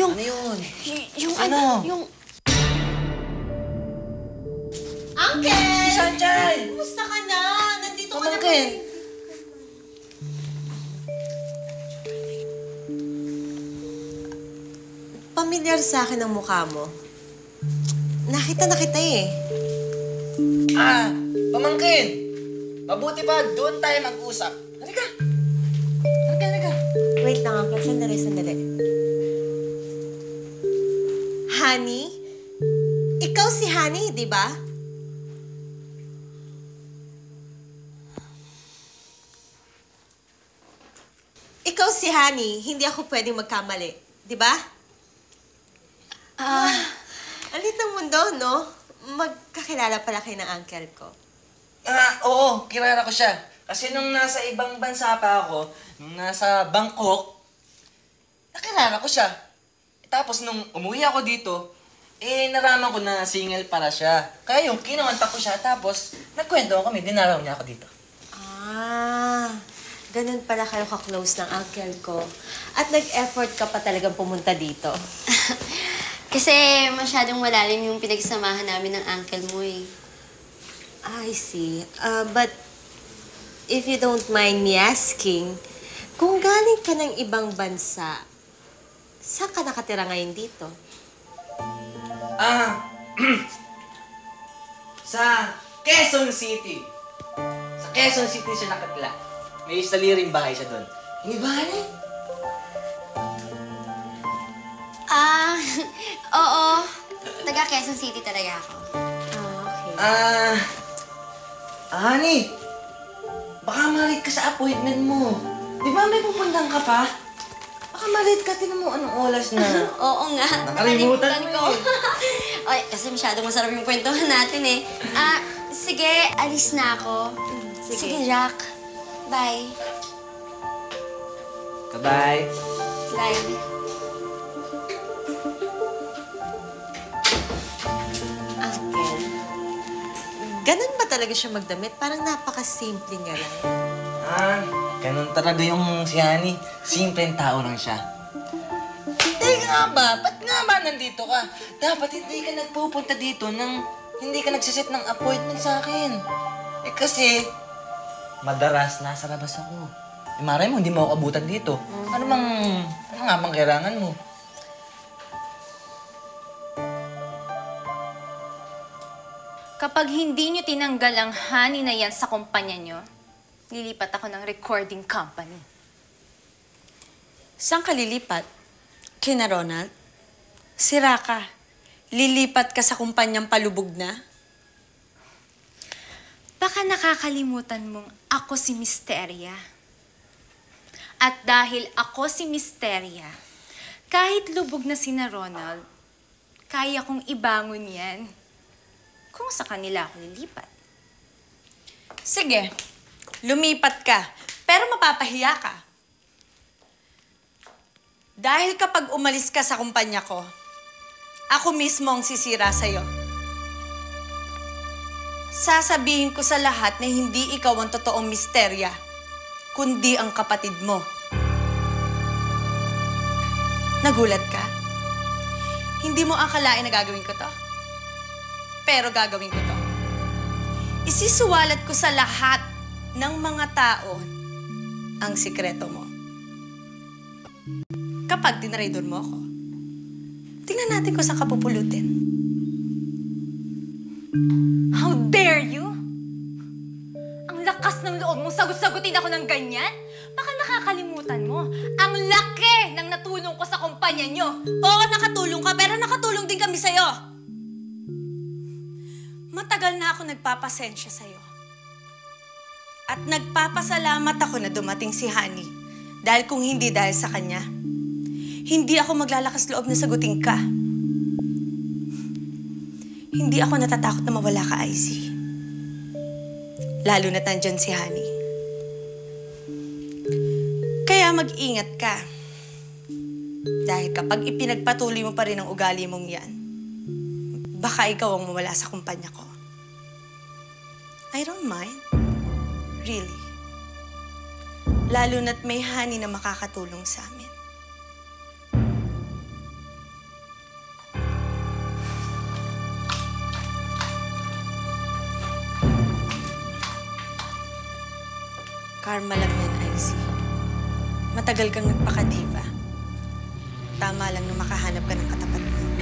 Yung... Ano yun? Yung Ano? Yung... Uncle! Si Sunshine! Kumusta ka na? Nandito ka na Pamangkin. Pamilyar sa akin ang mukha mo. Nakita na kita eh. Pamangkin! Mabuti pa, doon tayo mag-usap. Halika! Halika. Wait lang, Uncle. Sandali. Honey? Ikaw si Honey, di ba? Ikaw si Honey, hindi ako pwedeng magkamali. Di ba? Alit ng mundo, no? Magkakilala pala kayo ng uncle ko. Oo, kilala ko siya. Kasi nung nasa ibang bansa pa ako, nung nasa Bangkok, nakilala ko siya. Tapos nung umuwi ako dito, naraman ko na single para siya. Kaya yung kinawanta ko siya, tapos nagkwento kami, dinaraw niya ako dito. Ganun pala kayo ka-close ng uncle ko. At nag-effort ka pa talagang pumunta dito. Kasi masyadong malalim yung pinagsamahan namin ng uncle mo eh. I see. But if you don't mind me asking, kung galing ka ng ibang bansa, saan ka nakatira ngayon dito? Sa Quezon City. Sa Quezon City siya nakatila. May saliring bahay siya doon. Hindi ba, honey? Oo. Taga Quezon City talaga ako. Okay. Honey, baka ma-late ka sa appointment mo. Di ba may pupuntahan ka pa? Baka ma-late ka, tinan mo anong oras na. Oo nga. Nakalimutan mo ko. Ay, kasi masyadong masarap yung kwentuhan natin eh. Sige, alis na ako. Sige, Jack. Bye. Bye-bye. Bye. Uncle, ganun ba talaga siya magdamit? Parang napaka-simple niya lang. Ganun talaga yung si Honey. Simpleng tao lang siya. Hindi nga ba? Ba't nga ba nandito ka? Dapat hindi ka nagpupunta dito nang hindi ka nagsiset ng appointment sa akin. Kasi, madalas nasa labas ako. Maray mo, hindi mo ako abutan dito. Ano nga bang kailangan mo? Kapag hindi nyo tinanggal ang honey na yan sa kumpanya nyo, lilipat ako ng recording company. Saan ka lilipat? Kina Ronald? Sira ka. Lilipat ka sa kumpanyang palubog na? Baka nakakalimutan mong ako si Misteria. At dahil ako si Misteria, kahit lubog na sina Ronald, kaya kong ibangon yan kung sa kanila ako lilipat. Sige, lumipat ka. Pero mapapahiya ka. Dahil kapag umalis ka sa kumpanya ko, ako mismo ang sisira sa'yo. Sasabihin ko sa lahat na hindi ikaw ang totoong Misteria, kundi ang kapatid mo. Nagulat ka? Hindi mo akalain na gagawin ko to? Pero gagawin ko to. Isisuwalat ko sa lahat ng mga tao ang sikreto mo. Kapag dinraidor mo ako, tingnan natin kung saan ka pupulutin. How dare you? Ang lakas ng loob mong sagot-sagutin ako ng ganyan? Baka nakakalimutan mo. Ang laki ng natulong ko sa kumpanya nyo. Oo, nakatulong ka, pero nakatulong din kami sa'yo. Matagal na ako nagpapasensya sa'yo. At nagpapasalamat ako na dumating si Honey. Dahil kung hindi dahil sa kanya, hindi ako maglalakas loob na sagutin ka. Hindi ako natatakot na mawala ka, Izzy. Lalo na't nandyan si Honey. Kaya mag-ingat ka. Dahil kapag ipinagpatuloy mo pa rin ang ugali mong yan, baka ikaw ang mawala sa kumpanya ko. I don't mind. Really. Lalo na't may Honey na makakatulong sa amin. Karma lang yan, Icy. Matagal kang nagpakadiva. Tama lang na makahanap ka ng katapat mo.